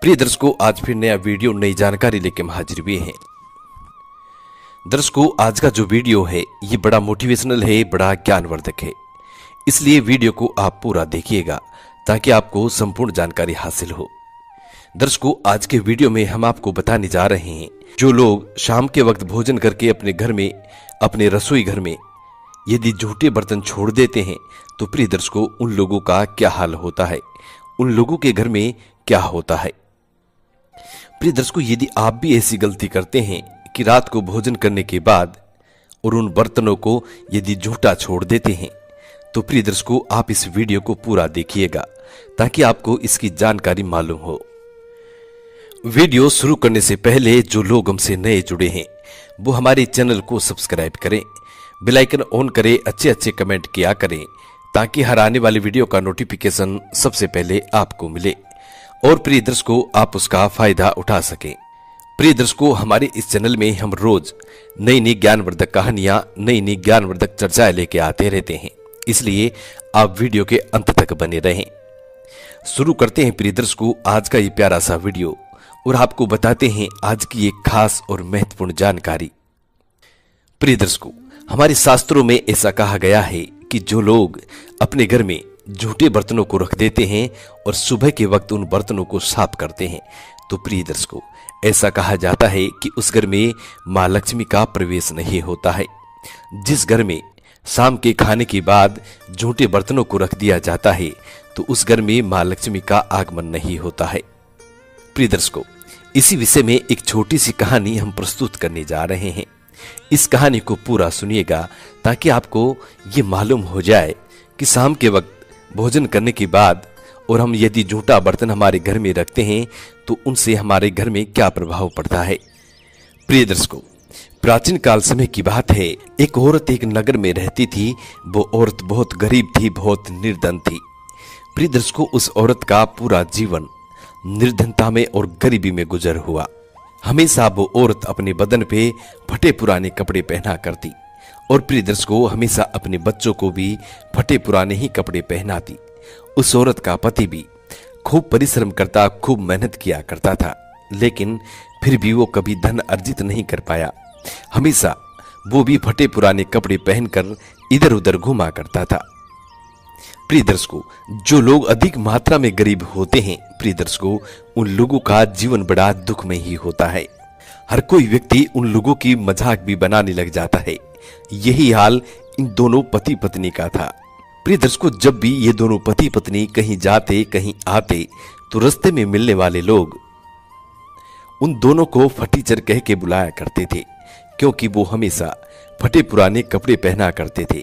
प्रिय दर्शकों, आज फिर नया वीडियो नई जानकारी लेके हम हाजिर हुए हैं। दर्शकों, आज का जो वीडियो है ये बड़ा मोटिवेशनल है, बड़ा ज्ञानवर्धक है, इसलिए वीडियो को आप पूरा देखिएगा ताकि आपको संपूर्ण जानकारी हासिल हो। दर्शकों, आज के वीडियो में हम आपको बताने जा रहे हैं जो लोग शाम के वक्त भोजन करके अपने घर में, अपने रसोई घर में यदि झूठे बर्तन छोड़ देते हैं तो प्रिय दर्शकों, उन लोगों का क्या हाल होता है, उन लोगों के घर में क्या होता है। प्रिय दर्शकों, यदि आप भी ऐसी गलती करते हैं कि रात को भोजन करने के बाद और उन बर्तनों को यदि झूठा छोड़ देते हैं तो प्रिय दर्शकों, आप इस वीडियो को पूरा देखिएगा ताकि आपको इसकी जानकारी मालूम हो। वीडियो शुरू करने से पहले जो लोग हमसे नए जुड़े हैं वो हमारे चैनल को सब्सक्राइब करें, बेल आइकन ऑन करें, अच्छे अच्छे कमेंट किया करें ताकि हर आने वाली वीडियो का नोटिफिकेशन सबसे पहले आपको मिले और प्रिय दर्शकों, आप उसका फायदा उठा सकें। प्रिय दर्शकों, हमारे इस चैनल में हम रोज नई नई ज्ञानवर्धक कहानियां, नई नई ज्ञानवर्धक चर्चाएं लेके आते रहते हैं, इसलिए आप वीडियो के अंत तक बने रहें। शुरू करते हैं प्रिय दर्शकों आज का ये प्यारा सा वीडियो और आपको बताते हैं आज की एक खास और महत्वपूर्ण जानकारी। प्रिय दर्शकों, हमारे शास्त्रों में ऐसा कहा गया है कि जो लोग अपने घर में झूठे बर्तनों को रख देते हैं और सुबह के वक्त उन बर्तनों को साफ करते हैं तो प्रिय दर्शकों, ऐसा कहा जाता है कि उस घर में मां लक्ष्मी का प्रवेश नहीं होता है। जिस घर में शाम के खाने के बाद झूठे बर्तनों को रख दिया जाता है तो उस घर में मां लक्ष्मी का आगमन नहीं होता है। प्रिय दर्शकों, इसी विषय में एक छोटी सी कहानी हम प्रस्तुत करने जा रहे हैं। इस कहानी को पूरा सुनिएगा ताकि आपको ये मालूम हो जाए कि शाम के वक्त भोजन करने के बाद और हम यदि झूठा बर्तन हमारे घर में रखते हैं तो उनसे हमारे घर में क्या प्रभाव पड़ता है। प्रिय दर्शकों, प्राचीन काल समय की बात है। एक औरत एक नगर में रहती थी। वो औरत बहुत गरीब थी, बहुत निर्धन थी। प्रिय दर्शकों, उस औरत का पूरा जीवन निर्धनता में और गरीबी में गुजर हुआ। हमेशा वो औरत अपने बदन पे फटे पुराने कपड़े पहना करती और प्रिय दर्शकों, हमेशा अपने बच्चों को भी फटे पुराने ही कपड़े पहनाती। उस औरत का पति भी खूब परिश्रम करता, खूब मेहनत किया करता था, लेकिन फिर भी वो कभी धन अर्जित नहीं कर पाया। हमेशा वो भी फटे पुराने कपड़े पहनकर इधर उधर घूमा करता था। प्रिय दर्शकों, जो लोग अधिक मात्रा में गरीब होते हैं प्रिय दर्शकों, उन लोगों का जीवन बड़ा दुख में ही होता है। हर कोई व्यक्ति उन लोगों की मजाक भी बनाने लग जाता है। यही हाल इन दोनों पति पत्नी का था। प्रिय दर्शकों, जब भी ये दोनों पति पत्नी कहीं जाते कहीं आते तो रास्ते में मिलने वाले लोग उन दोनों को फटीचर कह के बुलाया करते थे, क्योंकि वो हमेशा फटे पुराने कपड़े पहना करते थे।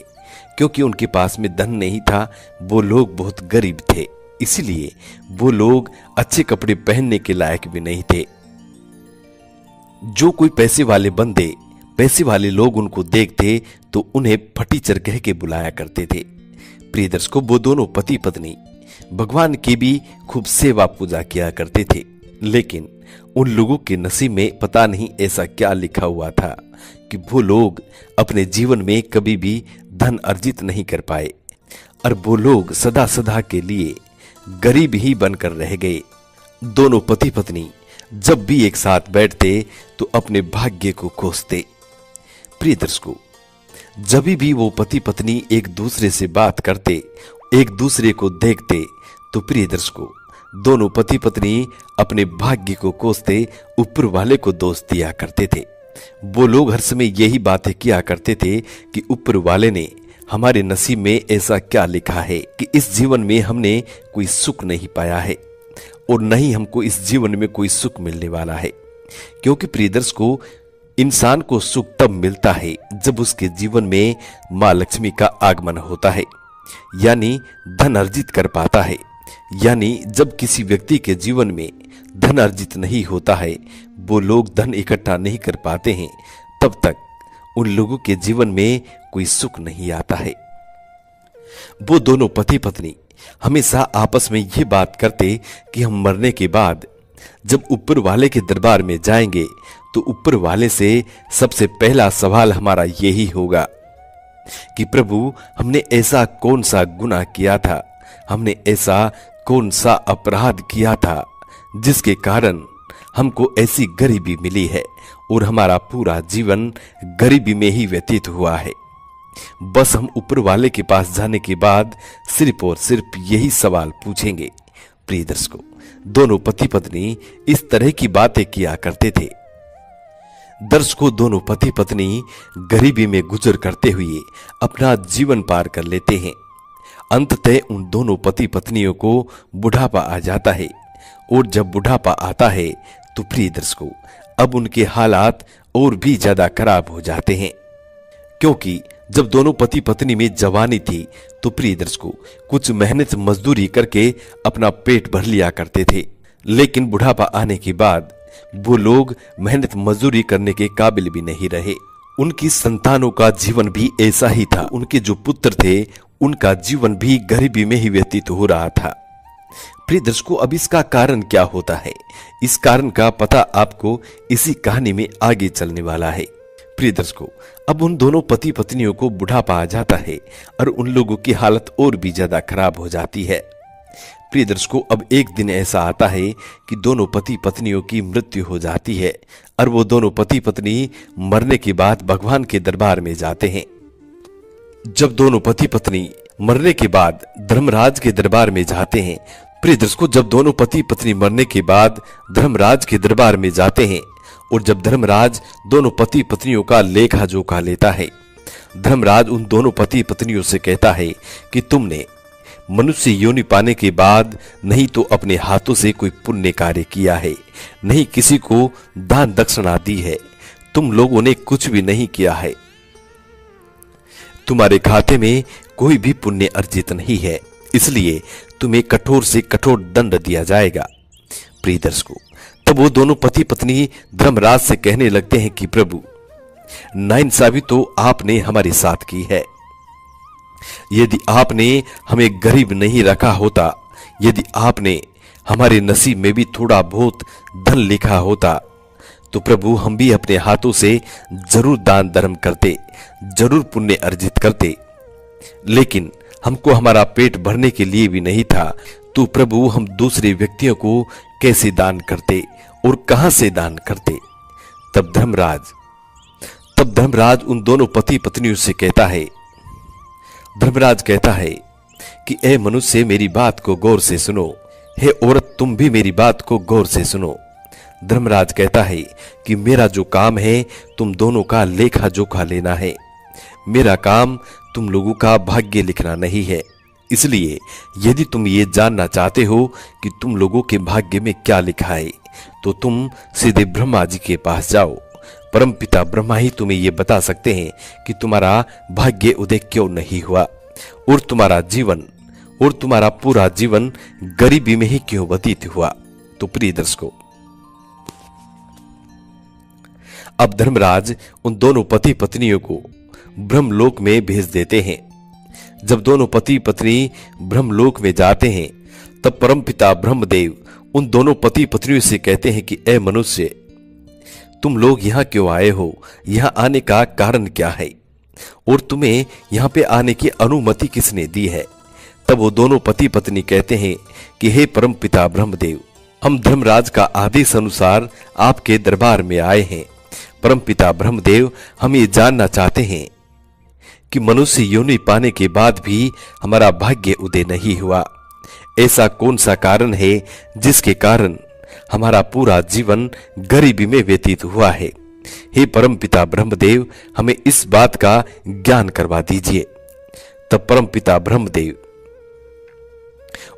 क्योंकि उनके पास में धन नहीं था, वो लोग बहुत गरीब थे, इसलिए वो लोग अच्छे कपड़े पहनने के लायक भी नहीं थे। जो कोई पैसे वाले बंदे, पैसे वाले लोग उनको देखते तो उन्हें फटीचर कह के बुलाया करते थे। प्रिय दर्शकों, वो दोनों पति पत्नी भगवान की भी खूब सेवा पूजा किया करते थे, लेकिन उन लोगों के नसीब में पता नहीं ऐसा क्या लिखा हुआ था कि वो लोग अपने जीवन में कभी भी धन अर्जित नहीं कर पाए और वो लोग सदा सदा के लिए गरीब ही बनकर रह गए। दोनों पति पत्नी जब भी एक साथ बैठते तो अपने भाग्य को कोसते। प्रिय दर्शकों, जब भी वो पति पत्नी एक दूसरे से बात करते, एक दूसरे को देखते तो प्रिय दर्शकों, दोनों पति पत्नी अपने भाग्य को कोसते, ऊपर वाले को दोष दिया करते थे। वो लोग हर समय यही बातें किया करते थे कि ऊपर वाले ने हमारे नसीब में ऐसा क्या लिखा है कि इस जीवन में हमने कोई सुख नहीं पाया है और नहीं हमको इस जीवन में कोई सुख मिलने वाला है। क्योंकि प्रिय दर्शकों, इंसान को सुख तब मिलता है जब उसके जीवन में मां लक्ष्मी का आगमन होता है, यानी धन अर्जित कर पाता है। यानी जब किसी व्यक्ति के जीवन में धन अर्जित नहीं होता है, वो लोग धन इकट्ठा नहीं कर पाते हैं, तब तक उन लोगों के जीवन में कोई सुख नहीं आता है। वो दोनों पति पत्नी हमेशा आपस में ये बात करते कि हम मरने के बाद जब ऊपर वाले के दरबार में जाएंगे तो ऊपर वाले से सबसे पहला सवाल हमारा यही होगा कि प्रभु, हमने ऐसा कौन सा गुनाह किया था, हमने ऐसा कौन सा अपराध किया था जिसके कारण हमको ऐसी गरीबी मिली है और हमारा पूरा जीवन गरीबी में ही व्यतीत हुआ है। बस हम ऊपर वाले के पास जाने के बाद सिर्फ और सिर्फ यही सवाल पूछेंगे। प्रिय दर्शकों, दोनों पति पत्नी इस तरह की बातें किया करते थे। दर्शकों, दोनों पति पत्नी गरीबी में गुजर करते हुए अपना जीवन पार कर लेते हैं। अंततः उन दोनों पति पत्नियों को बुढ़ापा आ जाता है और जब बुढ़ापा आता है तो प्रिय दर्शकों, अब उनके हालात और भी ज्यादा खराब हो जाते हैं, क्योंकि जब दोनों पति पत्नी में जवानी थी तो प्रिय दर्शकों कुछ मेहनत मजदूरी करके अपना पेट भर लिया करते थे। लेकिन बुढ़ापा आने के बाद वो लोग मेहनत मजदूरी करने के काबिल भी नहीं रहे। उनकी संतानों का जीवन भी ऐसा ही था। उनके जो पुत्र थे उनका जीवन भी गरीबी में ही व्यतीत हो रहा था। प्रिय दर्शकों, अब इसका कारण क्या होता है, इस कारण का पता आपको इसी कहानी में आगे चलने वाला है। प्रिय दर्शकों, अब उन दोनों पति पत्नियों को बुढ़ापा आ जाता है और उन लोगों की हालत और भी ज्यादा खराब हो जाती है। प्रिय दर्शकों, अब एक दिन ऐसा आता है कि दोनों पति पत्नियों की मृत्यु हो जाती है और वो दोनों पति पत्नी मरने के बाद भगवान के दरबार में जाते हैं। जब दोनों पति पत्नी मरने के बाद धर्मराज के दरबार में जाते हैं, प्रिय दर्शकों, जब दोनों पति पत्नी मरने के बाद धर्मराज के दरबार में जाते हैं और जब धर्मराज दोनों पति पत्नियों का लेखा जोखा लेता है, धर्मराज उन दोनों पति पत्नियों से कहता है कि तुमने मनुष्य योनि पाने के बाद नहीं तो अपने हाथों से कोई पुण्य कार्य किया है, नहीं किसी को दान दक्षिणा दी है, तुम लोगों ने कुछ भी नहीं किया है, तुम्हारे खाते में कोई भी पुण्य अर्जित नहीं है, इसलिए तुम्हें कठोर से कठोर दंड दिया जाएगा। प्रिय दर्शकों, तब वो दोनों पति पत्नी धर्मराज से कहने लगते हैं कि प्रभु, नाइंसाफी तो आपने हमारे साथ की है। यदि आपने हमें गरीब नहीं रखा होता, यदि आपने हमारे नसीब में भी थोड़ा बहुत धन लिखा होता, तो प्रभु हम भी अपने हाथों से जरूर दान धर्म करते, जरूर पुण्य अर्जित करते। लेकिन हमको हमारा पेट भरने के लिए भी नहीं था, तो प्रभु हम दूसरे व्यक्तियों को कैसे दान करते और कहां से दान करते। तब धर्मराज उन दोनों पति पत्नियों से कहता है, धर्मराज कहता है कि ए मनुष्य, मेरी बात को गौर से सुनो, हे औरत तुम भी मेरी बात को गौर से सुनो। धर्मराज कहता है कि मेरा जो काम है तुम दोनों का लेखा जोखा लेना है, मेरा काम तुम लोगों का भाग्य लिखना नहीं है। इसलिए यदि तुम ये जानना चाहते हो कि तुम लोगों के भाग्य में क्या लिखा है, तो तुम सीधे ब्रह्मा जी के पास जाओ। परमपिता ब्रह्मा ही तुम्हें ये बता सकते हैं कि तुम्हारा भाग्य उदय क्यों नहीं हुआ और तुम्हारा पूरा जीवन गरीबी में ही क्यों व्यतीत हुआ। तो प्रिय दर्शकों, अब धर्मराज उन दोनों पति पत्नियों को ब्रह्मलोक में भेज देते हैं। जब दोनों पति पत्नी ब्रह्मलोक में जाते हैं, तब परमपिता ब्रह्मदेव उन दोनों पति पत्नियों से कहते हैं कि ए मनुष्य, तुम लोग यहाँ क्यों आए हो, यहाँ आने का कारण क्या है और तुम्हें यहाँ पे आने की अनुमति किसने दी है। तब वो दोनों पति पत्नी कहते हैं कि हे परमपिता ब्रह्मदेव, हम धर्मराज का आदेश अनुसार आपके दरबार में आए हैं। परमपिता ब्रह्मदेव, हम ये जानना चाहते हैं कि मनुष्य योनि पाने के बाद भी हमारा भाग्य उदय नहीं हुआ। ऐसा कौन सा कारण है जिसके कारण हमारा पूरा जीवन गरीबी में व्यतीत हुआ है। हे परमपिता ब्रह्मदेव, हमें इस बात का ज्ञान करवा दीजिए। तब परमपिता ब्रह्मदेव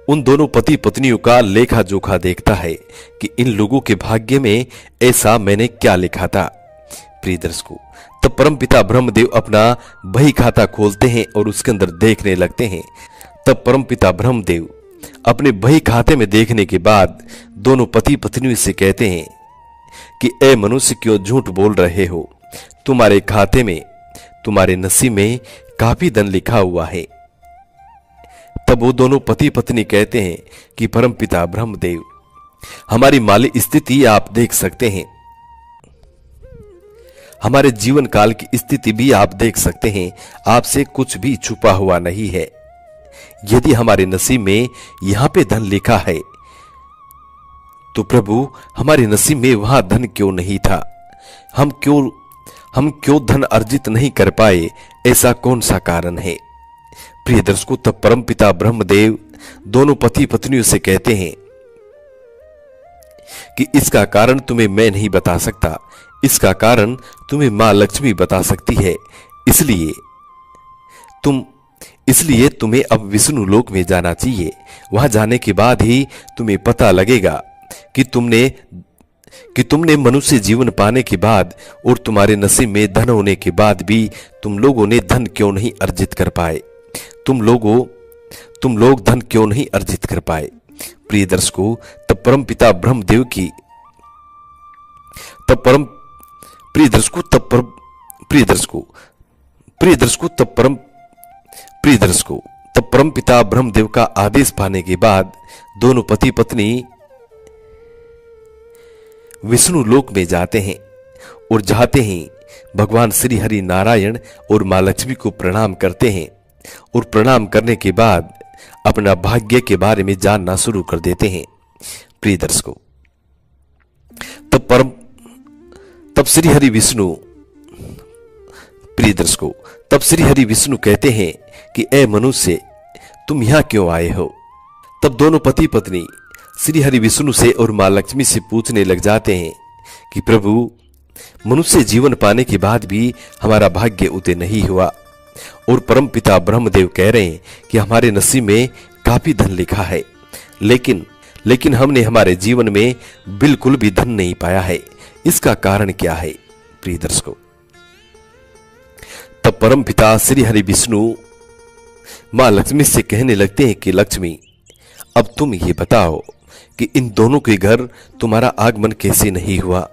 उन दोनों पति पत्नियों का लेखा जोखा देखता है कि इन लोगों के भाग्य में ऐसा मैंने क्या लिखा था। प्रिय दर्शकों, तब परमपिता ब्रह्मदेव अपना बही खाता खोलते हैं और उसके अंदर देखने लगते हैं। तब परमपिता ब्रह्मदेव अपने बही खाते में देखने के बाद दोनों पति पत्नियों से कहते हैं कि ए मनुष्य, क्यों झूठ बोल रहे हो, तुम्हारे खाते में, तुम्हारे नसीब में काफी धन लिखा हुआ है। तब वो दोनों पति पत्नी कहते हैं कि परमपिता ब्रह्मदेव, हमारी माली स्थिति आप देख सकते हैं, हमारे जीवन काल की स्थिति भी आप देख सकते हैं, आपसे कुछ भी छुपा हुआ नहीं है। यदि हमारे नसीब में यहां पे धन लिखा है तो प्रभु हमारे नसीब में वहां धन क्यों नहीं था? हम क्यों धन अर्जित नहीं कर पाए? ऐसा कौन सा कारण है? प्रिय दर्शकों, तब परमपिता ब्रह्मदेव दोनों पति पत्नियों से कहते हैं कि इसका कारण तुम्हें मैं नहीं बता सकता, इसका कारण तुम्हें मां लक्ष्मी बता सकती है। इसलिए तुम्हें अब विष्णु लोक में जाना चाहिए। वहां जाने के बाद ही तुम्हें पता लगेगा कि तुमने मनुष्य जीवन पाने के बाद और तुम्हारे नसीब में धन होने के बाद भी तुम लोगों ने धन क्यों नहीं अर्जित कर पाए। तुम लोग धन क्यों नहीं अर्जित कर पाए। प्रिय दर्शकों, तब परमपिता ब्रह्मदेव की तब परमपिता ब्रह्मदेव का आदेश पाने के बाद दोनों पति पत्नी विष्णु लोक में जाते हैं और जाते ही भगवान श्री हरि नारायण और मां लक्ष्मी को प्रणाम करते हैं और प्रणाम करने के बाद अपना भाग्य के बारे में जानना शुरू कर देते हैं। प्रिय दर्शकों, तब श्री हरि विष्णु कहते हैं कि ए मनुष्य, तुम यहां क्यों आए हो? तब दोनों पति पत्नी श्री हरि विष्णु से और मां लक्ष्मी से पूछने लग जाते हैं कि प्रभु, मनुष्य जीवन पाने के बाद भी हमारा भाग्य उदय नहीं हुआ और परमपिता ब्रह्मदेव कह रहे हैं कि हमारे नसीब में काफी धन लिखा है, लेकिन हमने हमारे जीवन में बिल्कुल भी धन नहीं पाया है। इसका कारण क्या है? प्रिय दर्शकों, तब परमपिता श्री हरि विष्णु मां लक्ष्मी से कहने लगते हैं कि लक्ष्मी, अब तुम ये बताओ कि इन दोनों के घर तुम्हारा आगमन कैसे नहीं हुआ?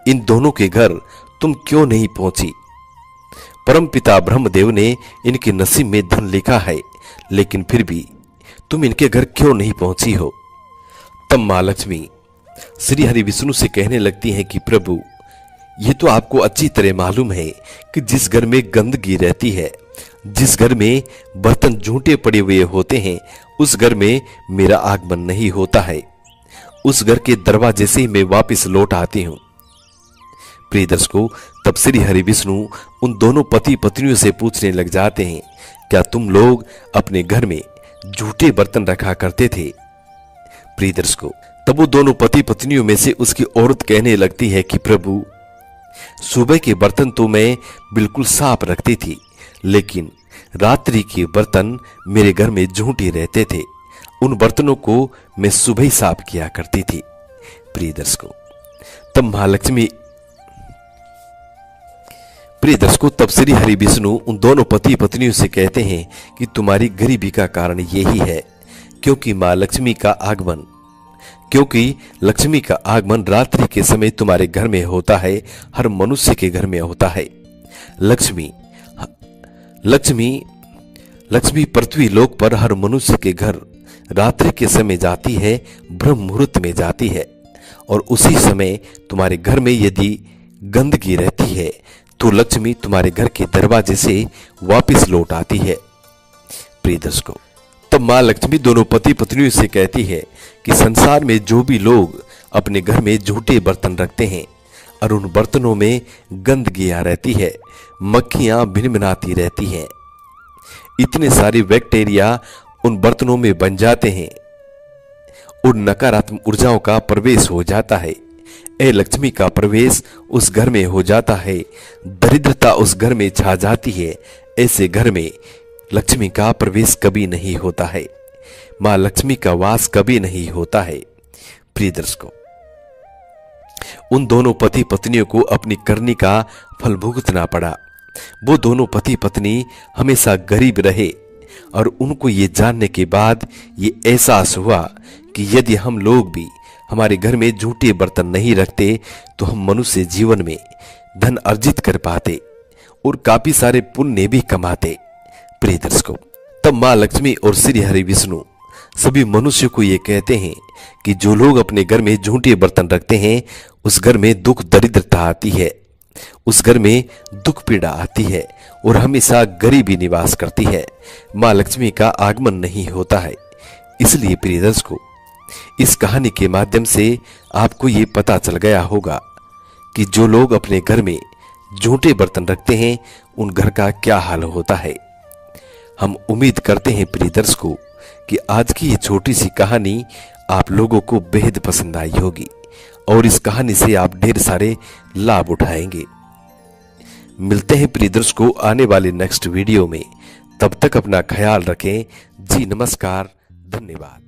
इन दोनों के घर तुम क्यों नहीं पहुंची? परमपिता ब्रह्मदेव ने इनके नसीब में धन लिखा है, लेकिन फिर भी तुम इनके घर क्यों नहीं पहुंची हो? तब मां लक्ष्मी श्री हरि विष्णु से कहने लगती हैं कि प्रभु, ये तो आपको अच्छी तरह मालूम है कि जिस घर में गंदगी रहती है, जिस घर में बर्तन झूठे पड़े हुए होते हैं, उस घर में मेरा आगमन नहीं होता है। उस घर के दरवाजे से मैं वापस लौट आती हूं। प्रिय दर्शकों, तब श्री हरि विष्णु उन दोनों पति पत्नियों से पूछने लग जाते हैं, क्या तुम लोग अपने घर में झूठे बर्तन रखा करते थे? प्रिय दर्शकों, तब वो दोनों पति पत्नियों में से उसकी औरत कहने लगती है कि प्रभु, सुबह के बर्तन तो मैं बिल्कुल साफ रखती थी, लेकिन रात्रि के बर्तन मेरे घर में झूठे रहते थे। उन बर्तनों को मैं सुबह ही साफ किया करती थी। प्रिय दर्शकों, तब महालक्ष्मी प्रिय दर्शकों, तब श्री हरि विष्णु उन दोनों पति पत्नियों से कहते हैं कि तुम्हारी गरीबी का कारण यही है, क्योंकि मां लक्ष्मी का आगमन रात्रि के समय तुम्हारे घर में होता है, हर मनुष्य के घर में होता है। लक्ष्मी पृथ्वी लोक पर हर मनुष्य के घर रात्रि के समय जाती है, ब्रह्म मुहूर्त में जाती है, और उसी समय तुम्हारे घर में यदि गंदगी रहती है तो लक्ष्मी तुम्हारे घर के दरवाजे से वापस लौट आती है। प्रिय दर्शकों, तब मां लक्ष्मी दोनों पति पत्नियों से कहती है कि संसार में जो भी लोग अपने घर में झूठे बर्तन रखते हैं और उन बर्तनों में गंदगियां रहती है, मक्खियां भिनभिनाती रहती हैं, इतने सारे बैक्टीरिया उन बर्तनों में बन जाते हैं और नकारात्मक ऊर्जाओं का प्रवेश हो जाता है। ए लक्ष्मी का प्रवेश उस घर में हो जाता है, दरिद्रता उस घर में छा जाती है। ऐसे घर में लक्ष्मी का प्रवेश कभी नहीं होता है, मां लक्ष्मी का वास कभी नहीं होता है। प्रिय दर्शकों, उन दोनों पति पत्नियों को अपनी करनी का फल भुगतना पड़ा। वो दोनों पति पत्नी हमेशा गरीब रहे और उनको ये जानने के बाद ये एहसास हुआ कि यदि हम लोग भी हमारे घर में झूठे बर्तन नहीं रखते तो हम मनुष्य जीवन में धन अर्जित कर पाते और काफी सारे पुण्य भी कमाते। प्रिय दर्शकों, तब मां लक्ष्मी और श्री हरि विष्णु सभी मनुष्यों को ये कहते हैं कि जो लोग अपने घर में झूठे बर्तन रखते हैं उस घर में दुख दरिद्रता आती है, उस घर में दुख पीड़ा आती है और हमेशा गरीबी निवास करती है, मां लक्ष्मी का आगमन नहीं होता है। इसलिए प्रिय दर्शकों, इस कहानी के माध्यम से आपको ये पता चल गया होगा कि जो लोग अपने घर में झूठे बर्तन रखते हैं उन घर का क्या हाल होता है। हम उम्मीद करते हैं प्रिय दर्शकों कि आज की ये छोटी सी कहानी आप लोगों को बेहद पसंद आई होगी और इस कहानी से आप ढेर सारे लाभ उठाएंगे। मिलते हैं प्रिय दर्शकों आने वाले नेक्स्ट वीडियो में। तब तक अपना ख्याल रखें। जी नमस्कार, धन्यवाद।